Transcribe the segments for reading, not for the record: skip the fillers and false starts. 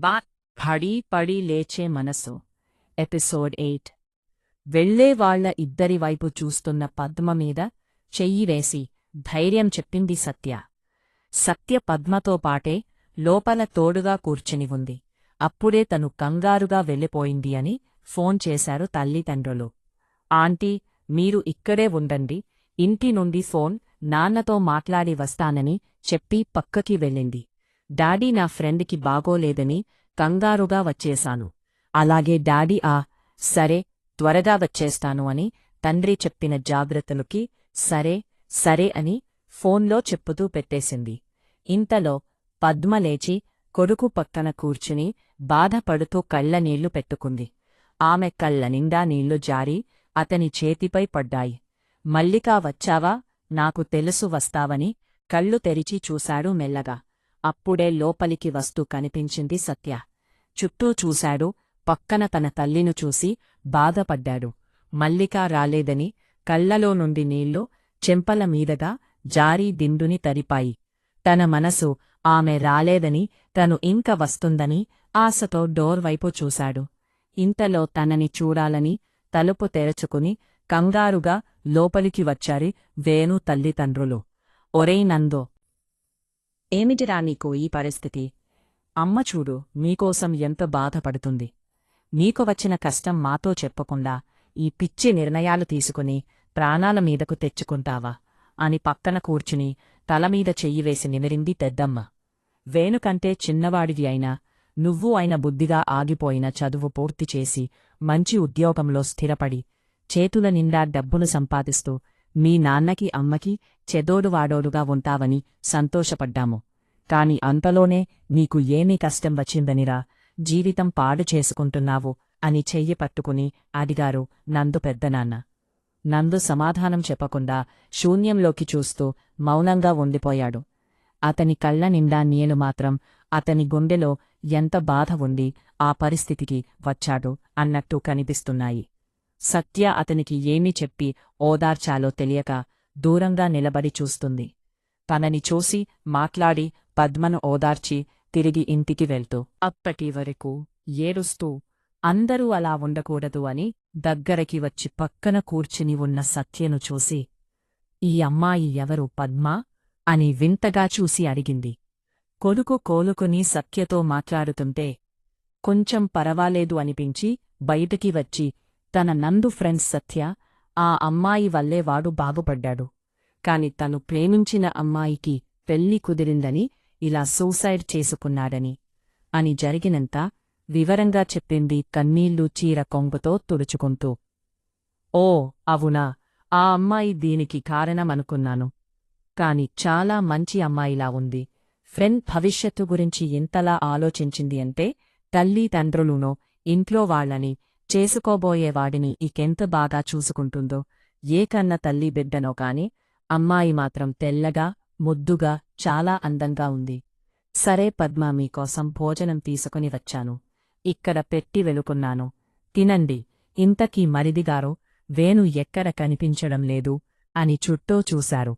పడి పడి లేచే మనసు. ఎపిసోడ్ 8. వెళ్లేవాళ్ల ఇద్దరి వైపు చూస్తున్న పద్మ మీద చెయ్యి వేసి ధైర్యం చెప్పింది సత్య. సత్య పద్మతో పాటే లోపల తోడుగా కూర్చుని ఉంది. అప్పుడే తను కంగారుగా వెళ్ళిపోయింది అని ఫోన్ చేశారు తల్లిదండ్రులు. ఆంటీ, మీరు ఇక్కడే ఉండండి, ఇంటి నుండి ఫోన్ నాన్నతో మాట్లాడి వస్తానని చెప్పి పక్కకి వెళ్ళింది. డాడీ, నా ఫ్రెండ్కి బాగోలేదని కంగారుగా వచ్చేశాను. అలాగే డాడీ, సరే, త్వరగా వచ్చేస్తాను అని తండ్రి చెప్పిన జాగ్రత్తలకి సరే సరే అని ఫోన్లో చెప్పుతూ పెట్టేసింది. ఇంతలో పద్మ లేచి కొడుకు పక్కన కూర్చుని బాధపడుతూ కళ్ళనీళ్లు పెట్టుకుంది. ఆమె కళ్ళ నిండా నీళ్లు జారి అతని చేతిపై పడ్డాయి. మల్లికా, వచ్చావా? నాకు తెలుసు వస్తావని కళ్ళు తెరిచి చూశాడు మెల్లగా. అప్పుడే లోపలికి వస్తూ కనిపించింది సత్య. చుట్టూ చూశాడు. పక్కన తన తల్లిను చూసి బాధపడ్డాడు. మల్లికా రాలేదని కళ్లలో నుండి నీళ్లు చెంపల మీదగా జారీ దిండుని తరిపాయి. తన మనసు ఆమె రాలేదని, తను ఇంక వస్తుందని ఆశతో డోర్ వైపు చూశాడు. ఇంతలో తనని చూడాలని తలుపు తెరచుకుని కంగారుగా లోపలికి వచ్చారు వేణు తల్లిదండ్రులు. ఒరేయ్ నందో, ఏమిటిరా నీకు ఈ పరిస్థితి? అమ్మ చూడు మీకోసం ఎంత బాధపడుతుంది. నీకు వచ్చిన కష్టం మాతో చెప్పకుండా ఈ పిచ్చి నిర్ణయాలు తీసుకుని ప్రాణాల మీదకు తెచ్చుకుంటావా అని పక్కన కూర్చుని తలమీద చెయ్యివేసి నిమిరింది పెద్దమ్మ. వేణుకంటే చిన్నవాడివి అయినా నువ్వు అయిన బుద్ధిగా ఆగిపోయిన చదువు పూర్తిచేసి మంచి ఉద్యోగంలో స్థిరపడి చేతుల నిండా డబ్బును సంపాదిస్తూ మీ నాన్నకి అమ్మకి చెదోడువాడోడుగా ఉంటావని సంతోషపడ్డాము. కాని అంతలోనే నీకు ఏమీ కష్టం వచ్చిందనిరా జీవితం పాడు చేసుకుంటున్నావు అని చెయ్యి పట్టుకుని అడిగారు నందు పెద్దనాన్న. నందు సమాధానం చెప్పకుండా శూన్యంలోకి చూస్తూ మౌనంగా ఉండిపోయాడు. అతని కళ్ళ నిండా నీళ్లు మాత్రం అతని గుండెలో ఎంత బాధ ఉంది ఆ పరిస్థితికి వచ్చాడు అన్నట్టు కనిపిస్తున్నాయి. సత్య అతనికి ఏమి చెప్పి ఓదార్చాలో తెలియక దూరంగా నిలబడి చూస్తుంది. తనని చూసి మాట్లాడి పద్మను ఓదార్చి తిరిగి ఇంటికి వెళ్తూ అప్పటి వరకు ఏడుస్తూ అందరూ అలా ఉండకూడదు అని దగ్గరకి వచ్చి పక్కన కూర్చుని ఉన్న సత్యను చూసి, ఈ అమ్మాయి ఎవరు పద్మా అని వింతగా చూసి అడిగింది. కొడుకు కోలుకుని సత్యతో మాట్లాడుతుంటే కొంచెం పరవాలేదు అనిపించి బయటికి వచ్చి, తన నందు ఫ్రెండ్స్ సత్య, ఆ అమ్మాయి వల్లే వాడు బాగుపడ్డాడు. కాని తను ప్రేమించిన అమ్మాయికి పెళ్లి కుదిరిందని ఇలా సూసైడ్ చేసుకున్నాడని అని జరిగినంత వివరంగా చెప్పింది కన్నీళ్లు చీర కొంగుతో తుడుచుకుంటూ. ఓ అవునా, ఆ అమ్మాయి దీనికి కారణమనుకున్నాను. కాని చాలా మంచి అమ్మాయిలా ఉంది. ఫ్రెండ్ భవిష్యత్తు గురించి ఎంతలా ఆలోచించింది అంటే తల్లి తండ్రులునో ఇంట్లో వాళ్లని చేసుకోబోయేవాడిని ఇకెంత బాగా చూసుకుంటుందో. ఏ కన్న తల్లి బిడ్డనో కాని అమ్మాయి మాత్రం తెల్లగా ముద్దుగా చాలా అందంగా ఉంది. సరే పద్మ, మీకోసం భోజనం తీసుకుని వచ్చాను. ఇక్కడ పెట్టి వెలుకున్నాను, తినండి. ఇంతకీ మరిదిగారు వేణు ఎక్కడ కనిపించడం లేదు అని చుట్టూ చూశారు.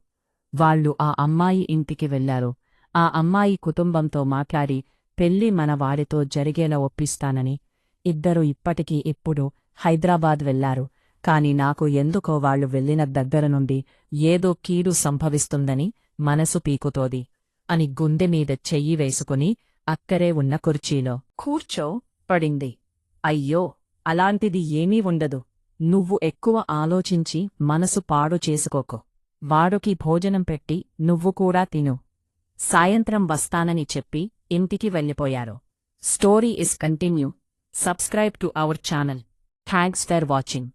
వాళ్ళు ఆ అమ్మాయి ఇంటికి వెళ్లారు. ఆ అమ్మాయి కుటుంబంతో మాట్లాడి పెళ్లి మన వాడితో జరిగేలా ఒప్పిస్తానని ఇద్దరు ఇప్పటికీ ఇప్పుడు హైదరాబాద్ వెళ్లారు. కాని నాకు ఎందుకో వాళ్లు వెళ్లిన దగ్గర నుండి ఏదో కీడు సంభవిస్తుందని మనసు పీకుతోంది అని గుండెమీద చెయ్యి వేసుకుని అక్కరే ఉన్న కుర్చీలో కూర్చో పడింది. అయ్యో, అలాంటిది ఏమీ ఉండదు. నువ్వు ఎక్కువ ఆలోచించి మనసు పాడు చేసుకోకు. వాడుకి భోజనం పెట్టి నువ్వు కూడా తిను. సాయంత్రం వస్తానని చెప్పి ఇంటికి వెళ్ళిపోయారు. Story is continue. Subscribe to our channel. Thanks for watching.